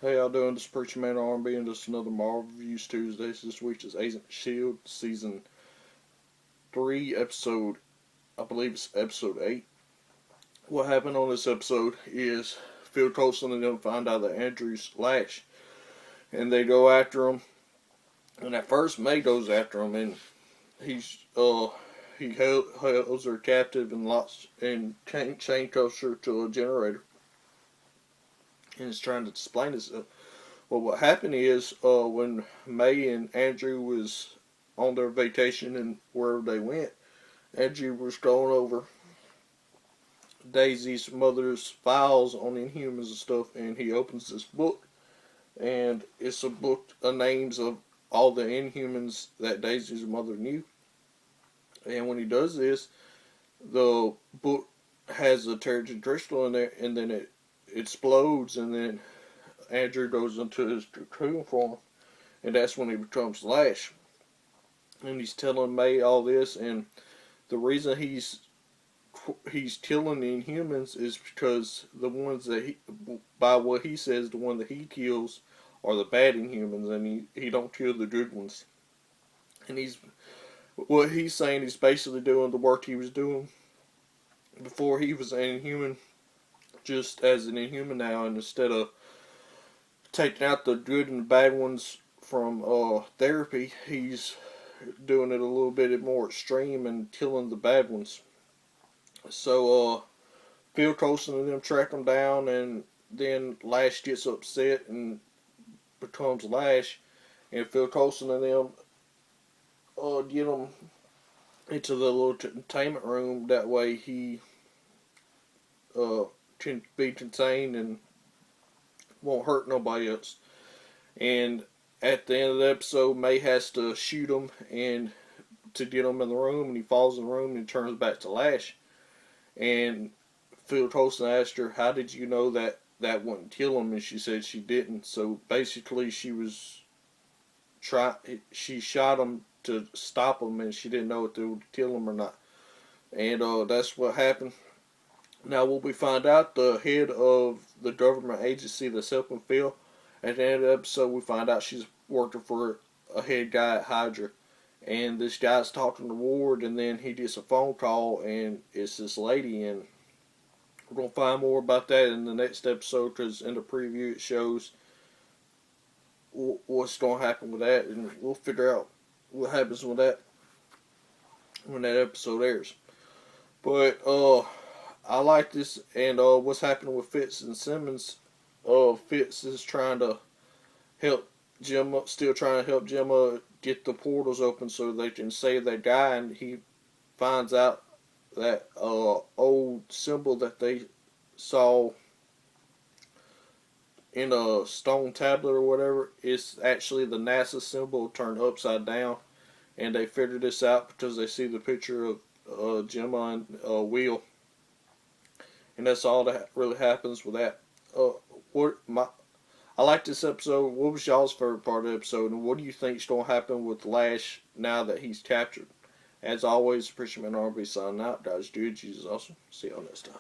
Hey, y'all doing? This is Preacher Man R&B and just another Marvel Reviews Tuesdays. This week is Agent Shield Season 3, I believe it's episode 8. What happened on this episode is Phil Coulson and them find out that Andrew's Lash, and they go after him. And at first, May goes after him, and he holds her captive and chain cuffs her to a generator, and is trying to explain himself. Well, what happened is when May and Andrew was on their vacation and wherever they went, Andrew was going over Daisy's mother's files on Inhumans and stuff, and he opens this book, and it's a book of names of all the Inhumans that Daisy's mother knew. And when he does this, the book has a Terrigen crystal in there, and then it explodes, and then Andrew goes into his cocoon form, and that's when he becomes Lash. And he's telling May all this, and the reason he's killing the Inhumans is because the ones that by what he says, the one that he kills are the bad Inhumans, and he don't kill the good ones. And what he's saying, he's basically doing the work he was doing before he was an Inhuman, just as an Inhuman now, and instead of taking out the good and the bad ones from therapy, he's doing it a little bit more extreme and killing the bad ones. So Phil Coulson and them track him down, and then Lash gets upset and becomes Lash, and Phil Coulson and them get him into the little containment room. That way he can be contained and won't hurt nobody else. And at the end of the episode, May has to shoot him and to get him in the room, and he falls in the room and turns back to Lash. And Phil Coulson asked her, "How did you know that wouldn't kill him?" And she said she didn't. So basically, she shot him to stop him, and she didn't know if it would kill him or not. And that's what happened. Now, what we find out, the head of the government agency that's helping Phil, at the end of the episode, we find out she's working for a head guy at Hydra. And this guy's talking to Ward, and then he gets a phone call, and it's this lady. And we're going to find more about that in the next episode, because in the preview it shows what's going to happen with that. And we'll figure out what happens with that when that episode airs. But, I like this, and what's happening with Fitz and Simmons. Fitz is trying to help Gemma, still trying to help Gemma get the portals open so they can save that guy, and he finds out that old symbol that they saw in a stone tablet or whatever is actually the NASA symbol turned upside down, and they figure this out because they see the picture of Gemma and Will. And that's all that really happens with that. I like this episode. What was y'all's favorite part of the episode, and what do you think is going to happen with Lash now that he's captured? As always, Preacher Man R&B signing out. Guys, do Jesus awesome. See y'all next time.